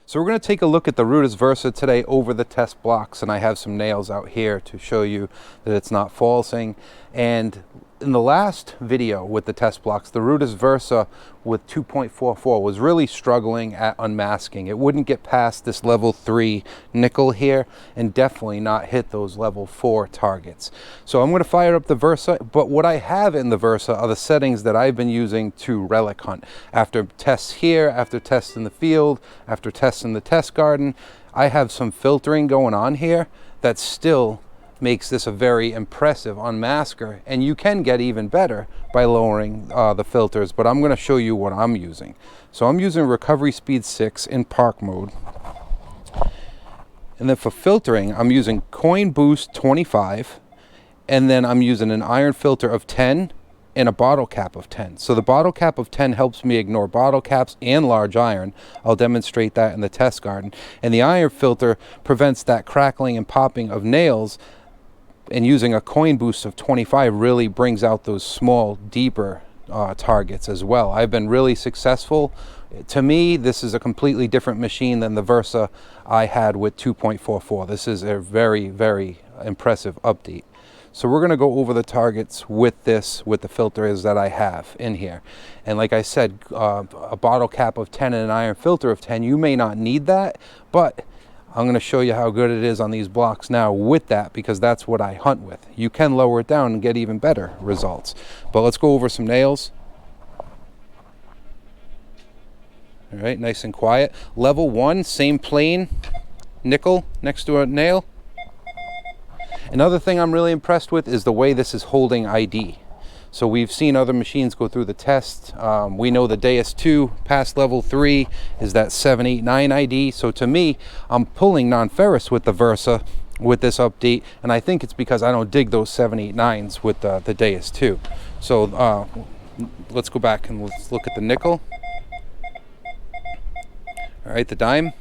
So we're going to take a look at the RUTUS VERSA today over the test blocks, and I have some nails out here to show you that it's not falsing. And in the last video with the test blocks, the RUTUS VERSA with 2.44 was really struggling at unmasking. It wouldn't get past this level 3 nickel here and definitely not hit those level 4 targets. So I'm going to fire up the VERSA, but what I have in the VERSA are the settings that I've been using to relic hunt. After tests here, after tests in the field, after tests in the test garden, I have some filtering going on here that still makes this a very impressive unmasker, and you can get even better by lowering the filters, but I'm going to show you what I'm using. So I'm using recovery speed 6 in park mode, and then for filtering I'm using coin boost 25, and then I'm using an iron filter of 10 and a bottle cap of 10. So the bottle cap of 10 helps me ignore bottle caps and large iron. I'll demonstrate that in the test garden. And the iron filter prevents that crackling and popping of nails, and using a coin boost of 25 really brings out those small, deeper targets as well. I've been really successful. To me, this is a completely different machine than the VERSA I had with 2.44. This is a very, very impressive update. So we're going to go over the targets with this, with the filters that I have in here. And like I said, a bottle cap of 10 and an iron filter of 10, you may not need that, but I'm going to show you how good it is on these blocks now with that, because that's what I hunt with. You can lower it down and get even better results. But let's go over some nails. All right, nice and quiet. Level 1, same plane, nickel next to a nail. Another thing I'm really impressed with is the way this is holding ID. So we've seen other machines go through the test. We know the Deus 2 past level 3 is that 789 ID. So to me, I'm pulling non-ferrous with the VERSA with this update, and I think it's because I don't dig those 789s with the Deus 2. So let's go back and let's look at the nickel. All right, the dime.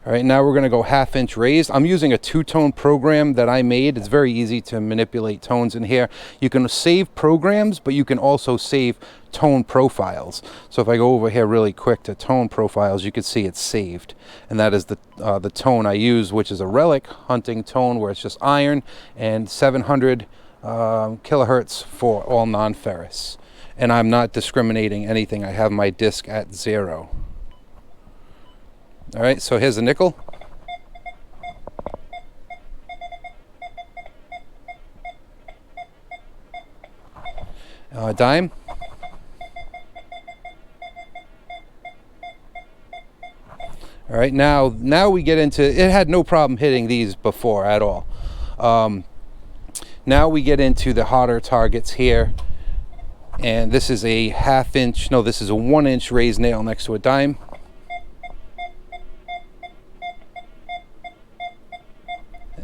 All right, now we're going to go 1/2 inch raised. I'm using a 2-tone program that I made. It's very easy to manipulate tones in here. You can save programs, but you can also save tone profiles. So if I go over here really quick to tone profiles, you can see it's saved. And that is the tone I use, which is a relic hunting tone where it's just iron and 700 kilohertz for all non-ferrous. And I'm not discriminating anything. I have my disc at 0. All right, so here's the nickel. Dime. All right, now we get into, it had no problem hitting these before at all. Now we get into the hotter targets here. And this is a 1/2 inch, no, this is a 1 inch raised nail next to a dime.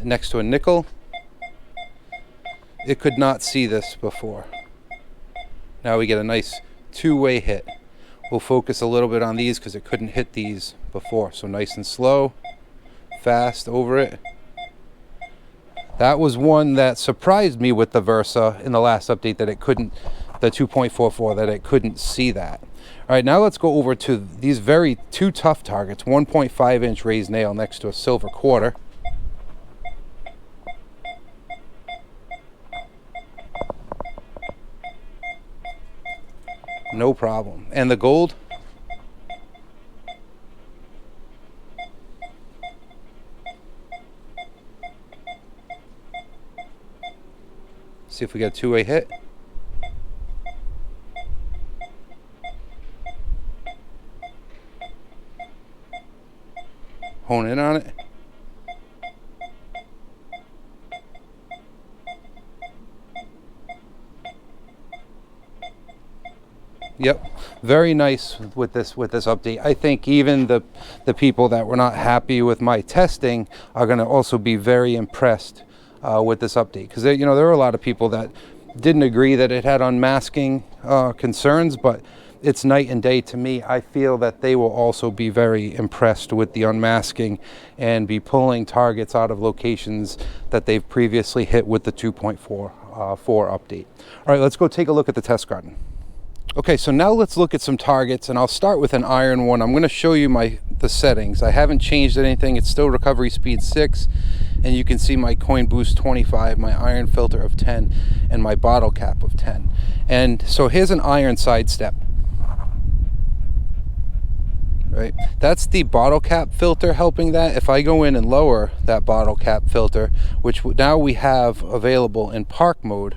Next to a nickel. It could not see this before. Now we get a nice 2-way hit. We'll focus a little bit on these because it couldn't hit these before. So nice and slow, fast over it. That was one that surprised me with the VERSA in the last update, that it couldn't, the 2.44, that it couldn't see that. All right, now let's go over to these two tough targets. 1.5 inch raised nail next to a silver quarter. No problem. And the gold. See if we get a 2-way hit. Hone in on it. Yep, very nice with this update. I think even the people that were not happy with my testing are going to also be very impressed with this update, because there were a lot of people that didn't agree that it had unmasking concerns, but it's night and day to me. I feel that they will also be very impressed with the unmasking and be pulling targets out of locations that they've previously hit with the 2.44 update. All right, let's go take a look at the test garden. Okay, so now let's look at some targets, and I'll start with an iron one. I'm going to show you the settings. I haven't changed anything. It's still recovery speed 6, and you can see my coin boost 25, my iron filter of 10, and my bottle cap of 10. And so here's an iron sidestep. Right, that's the bottle cap filter helping that. If I go in and lower that bottle cap filter, which now we have available in park mode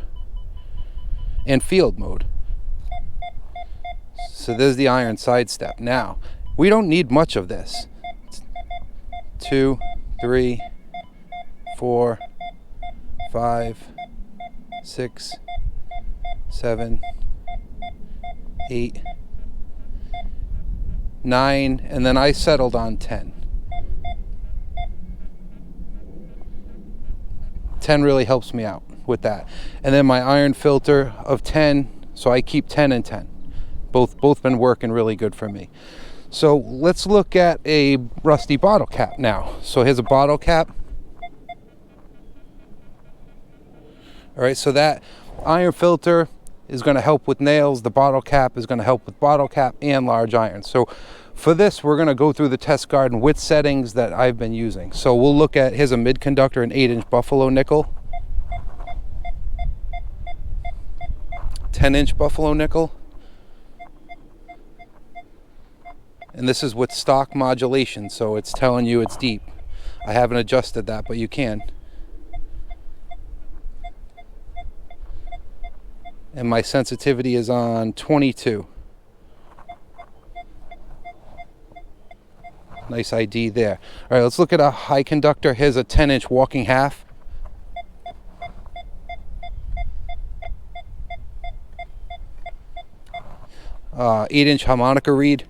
and field mode. So there's the iron sidestep. Now, we don't need much of this. 2, 3, 4, 5, 6, 7, 8, 9, and then I settled on 10. 10 really helps me out with that. And then my iron filter of 10, so I keep 10 and 10. Both been working really good for me. So let's look at a rusty bottle cap now. So here's a bottle cap. All right, so that iron filter is going to help with nails. The bottle cap is going to help with bottle cap and large iron. So for this, we're going to go through the test garden with settings that I've been using. So we'll look at, here's a mid conductor, an 8-inch buffalo nickel, 10-inch buffalo nickel. And this is with stock modulation, so it's telling you it's deep. I haven't adjusted that, but you can. And my sensitivity is on 22. Nice ID there. All right, let's look at a high conductor. Here's a 10-inch walking half. Uh, 8-inch harmonica reed.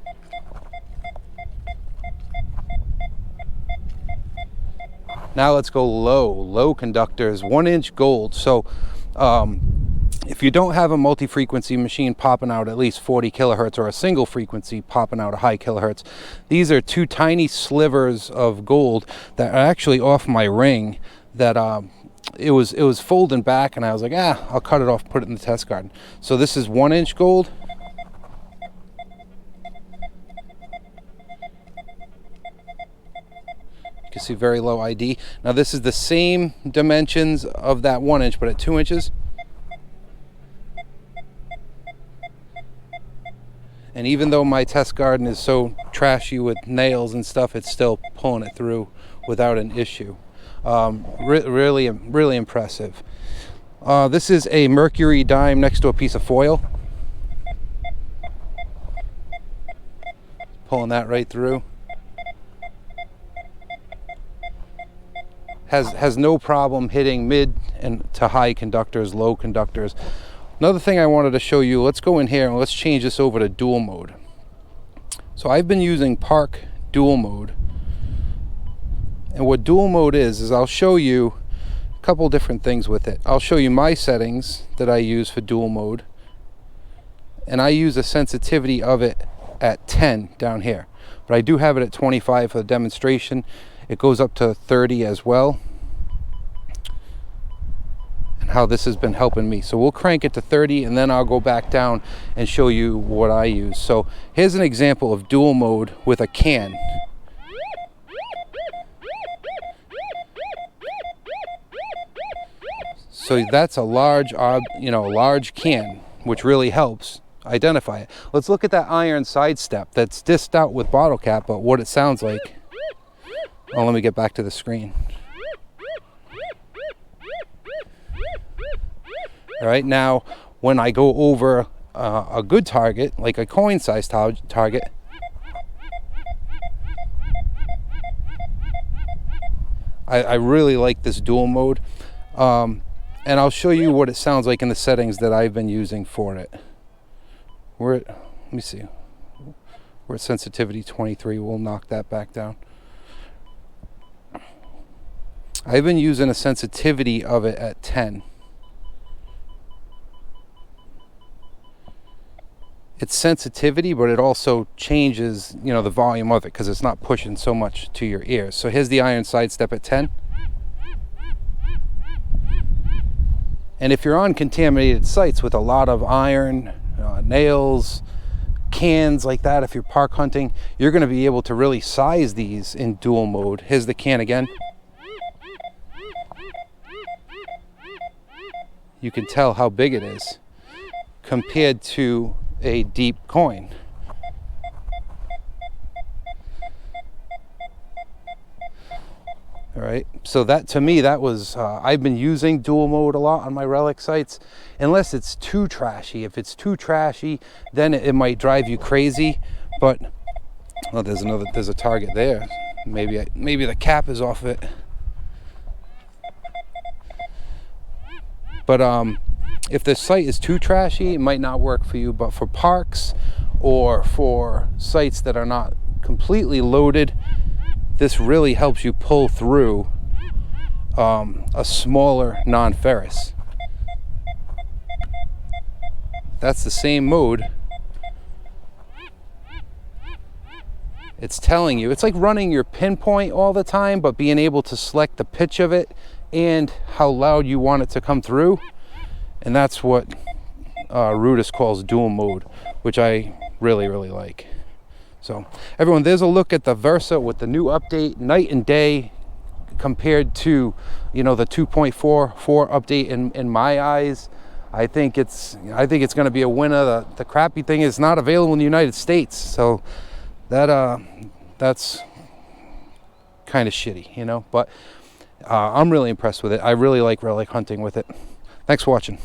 Now let's go low conductors, 1-inch gold. So if you don't have a multi-frequency machine popping out at least 40 kilohertz or a single frequency popping out a high kilohertz, these are two tiny slivers of gold that are actually off my ring that it was folding back, and I was like, I'll cut it off, put it in the test garden. So this is 1-inch gold. You can see very low ID. Now this is the same dimensions of that 1-inch, but at 2 inches. And even though my test garden is so trashy with nails and stuff, it's still pulling it through without an issue. Really impressive. This is a mercury dime next to a piece of foil. Pulling that right through. Has no problem hitting mid and to high conductors, low conductors. Another thing I wanted to show you, let's go in here and let's change this over to dual mode. So I've been using park dual mode. And what dual mode is I'll show you a couple different things with it. I'll show you my settings that I use for dual mode. And I use the sensitivity of it at 10 down here. But I do have it at 25 for the demonstration. It goes up to 30 as well, and how this has been helping me. So we'll crank it to 30, and then I'll go back down and show you what I use. So here's an example of dual mode with a can. So that's a large, large can, which really helps identify it. Let's look at that iron sidestep that's dissed out with bottle cap, but what it sounds like. Oh, let me get back to the screen. All right, now when I go over a good target, like a coin size target, I really like this dual mode. And I'll show you what it sounds like in the settings that I've been using for it. Let me see. We're at sensitivity 23. We'll knock that back down. I've been using a sensitivity of it at 10. It's sensitivity, but it also changes, the volume of it because it's not pushing so much to your ears. So here's the iron sidestep at 10. And if you're on contaminated sites with a lot of iron nails, cans like that. If you're park hunting, you're going to be able to really size these in dual mode. Here's the can again. You can tell how big it is compared to a deep coin. All right, so that, to me, that was, I've been using dual mode a lot on my relic sites, unless it's too trashy. If it's too trashy, then it might drive you crazy. But, well, there's a target there. Maybe the cap is off it. But if the site is too trashy, it might not work for you. But for parks or for sites that are not completely loaded, this really helps you pull through a smaller non-ferrous. That's the same mode. It's telling you, it's like running your pinpoint all the time, but being able to select the pitch of it and how loud you want it to come through. And that's what RUTUS calls dual mode, which I really, really like. So everyone, there's a look at the Versa with the new update, night and day, compared to, the 2.44 update in my eyes. I think it's going to be a winner. The crappy thing is not available in the United States, so that's kind of shitty, but I'm really impressed with it. I really like relic hunting with it. Thanks for watching.